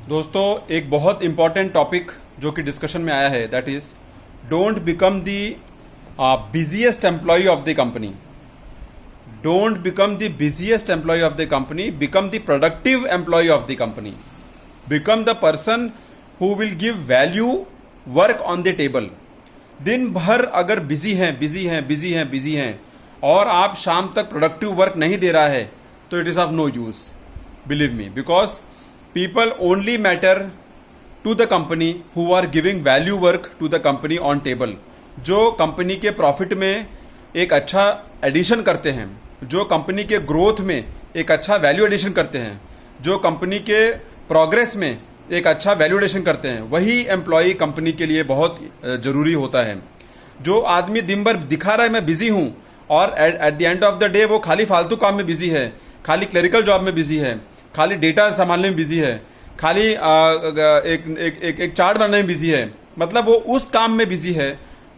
दोस्तों एक बहुत इंपॉर्टेंट टॉपिक जो कि डिस्कशन में आया है that is don't become the busiest employee of the company. Don't become the busiest employee of the company, become the productive employee of the company. Become the person who will give value work on the table. दिन भर अगर busy हैं और आप शाम तक productive work नहीं दे रहा है तो it is of no use. Believe me, because people only matter to the company who are giving value work to the company on table. जो कंपनी के प्रॉफिट में एक अच्छा एडिशन करते हैं, जो कंपनी के ग्रोथ में एक अच्छा वैल्यू एडिशन करते हैं, जो कंपनी के प्रोग्रेस में एक अच्छा वैल्यू एडिशन करते हैं, वही एम्प्लॉय कंपनी के लिए बहुत जरूरी होता है. जो आदमी दिन भर दिखा रहा है मैं बिजी हूं और at the end of the day वो खाली फालतू काम में बिजी है, खाली क्लरिकल जॉब में बिजी है, खाली डेटा संभालने में बिजी है, खाली एक चार्ट बनाने में बिजी है, मतलब वो उस काम में बिजी है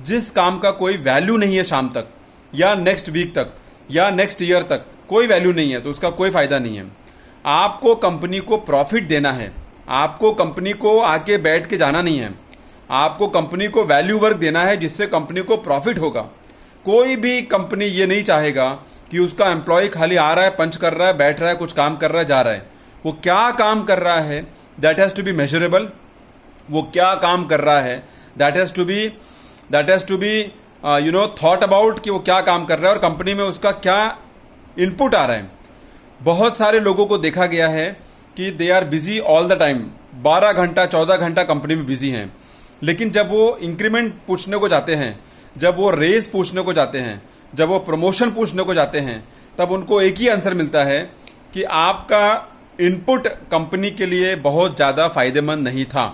जिस काम का कोई वैल्यू नहीं है. शाम तक या नेक्स्ट वीक तक या नेक्स्ट ईयर तक कोई वैल्यू नहीं है तो उसका कोई फायदा नहीं है. आपको कंपनी को प्रॉफिट देना है, आपको कंपनी को आके बैठ के जाना नहीं है, आपको कंपनी को वैल्यू वर्क देना है जिससे कंपनी को प्रॉफिट होगा. कोई भी कंपनी ये नहीं चाहेगा कि उसका एम्प्लॉय खाली आ रहा है, पंच कर रहा है, बैठ रहा है, कुछ काम कर रहा है, जा रहा है. वो क्या काम कर रहा है that has to be measurable. वो क्या काम कर रहा है that has to be thought about कि वो क्या काम कर रहा है और कंपनी में उसका क्या इनपुट आ रहा है. बहुत सारे लोगों को देखा गया है कि they are busy all the time, 12 घंटा 14 घंटा कंपनी में बिजी हैं, लेकिन जब वो इंक्रीमेंट पूछने को जाते हैं, जब वो रेस पूछने को जाते हैं, जब वो प्रमोशन पूछने को जाते हैं, तब उनको एक ही आंसर मिलता है कि आपका इनपुट कंपनी के लिए बहुत ज़्यादा फायदेमंद नहीं था,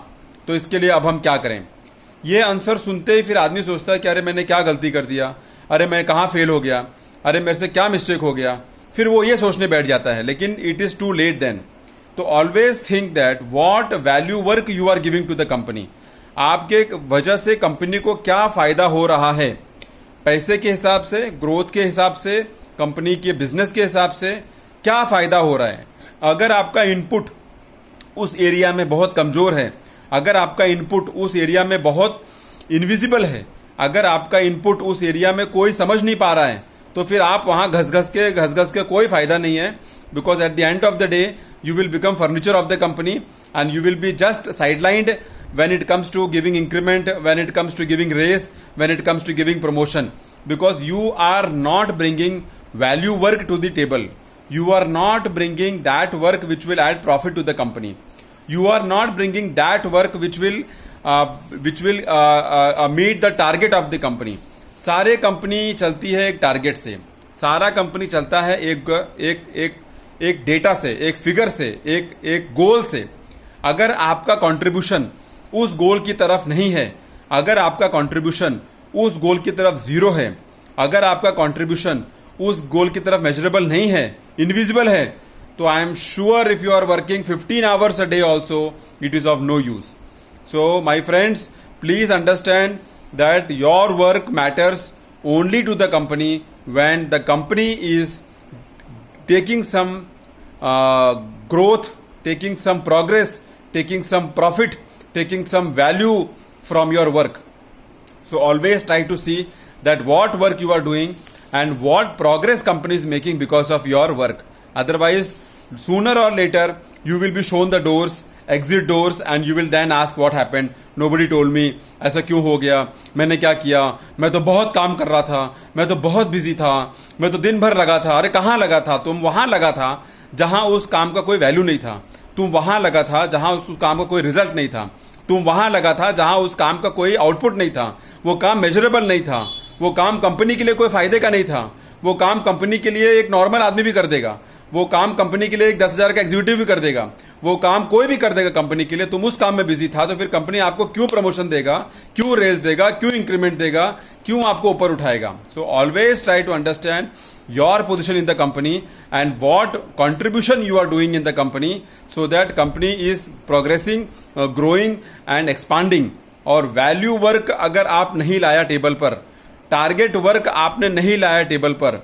तो इसके लिए अब हम क्या करें. ये आंसर सुनते ही फिर आदमी सोचता है कि अरे मैंने क्या गलती कर दिया, अरे मैं कहाँ फेल हो गया, अरे मेरे से क्या मिस्टेक हो गया, फिर वो ये सोचने बैठ जाता है. लेकिन it is too late then. तो always think that what value work you are giving to the company. आपके वजह से कंपनी को क्या फ़ायदा हो रहा है, पैसे के हिसाब से, ग्रोथ के हिसाब से, कंपनी के बिजनेस के हिसाब से क्या फ़ायदा हो रहा है. अगर आपका इनपुट उस एरिया में बहुत कमज़ोर है, अगर आपका इनपुट उस एरिया में बहुत इनविजिबल है, अगर आपका इनपुट उस एरिया में कोई समझ नहीं पा रहा है, तो फिर आप वहाँ घस घस के कोई फ़ायदा नहीं है. Because at the end of the day you will become furniture of the company and you will be just sidelined when it comes to giving increment, when it comes to giving raise, when it comes to giving promotion, because you are not bringing value work to the table. You are not bringing that work which will add profit to the company. You are not bringing that work which will meet the target of the company. सारे company चलती है एक target से, सारा company चलता है एक data से, एक फिगर से, एक गोल से. अगर आपका कंट्रीब्यूशन उस गोल की तरफ नहीं है, अगर आपका कंट्रीब्यूशन उस गोल की तरफ जीरो है, अगर आपका कंट्रीब्यूशन उस गोल की तरफ मेजरेबल नहीं है, इनविजिबल है, तो I am sure if you are working 15 hours a day also it is of no use. So my friends, please understand that your work matters only to the company when the company is taking some growth, taking some progress, taking some profit, taking some value from your work. So always try to see that what work you are doing and what progress company is making because of your work. Otherwise, sooner or later, you will be shown the doors, exit doors, and you will then ask what happened. Nobody told me. ऐसा क्यों हो गया, मैंने क्या किया, मैं तो बहुत काम कर रहा था, मैं तो बहुत बिजी था, मैं तो दिन भर लगा था. अरे कहाँ लगा था तुम? वहां लगा था जहां उस काम का कोई वैल्यू नहीं था. तुम वहां लगा था जहां उस काम का कोई रिजल्ट नहीं था. तुम वहां लगा था जहां उस काम का कोई आउटपुट नहीं था. वो काम मेजरेबल नहीं था. वो काम कंपनी के लिए कोई फायदे का नहीं था. वो काम कंपनी के लिए एक नॉर्मल आदमी भी कर देगा. वो काम कंपनी के लिए एक 10,000 का एग्जीक्यूटिव भी कर देगा. वो काम कोई भी कर देगा कंपनी के लिए. तुम उस काम में बिजी था, तो फिर कंपनी आपको क्यों प्रमोशन देगा, क्यों रेज देगा, क्यों इंक्रीमेंट देगा, क्यों आपको ऊपर उठाएगा. So always try to understand your position in the company and what contribution you are doing in the company so that company is progressing, growing and expanding. और वैल्यू वर्क अगर आप नहीं लाया टेबल पर, टारगेट वर्क आपने नहीं लाया table पर,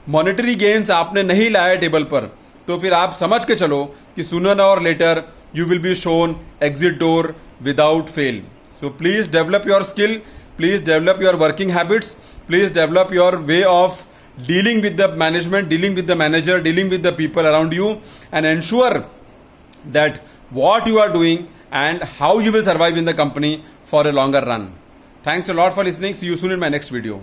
मॉनेटरी गेन्स आपने नहीं लाया टेबल पर, तो फिर आप समझ के चलो कि सूनर और letter you will be shown exit door without fail. So please develop your skill, please develop your working habits, please develop your way of dealing with the management, dealing with the manager, dealing with the people around you, and ensure that what you are doing and how you will survive in the company for a longer run. Thanks a lot for listening. See you soon in my next video.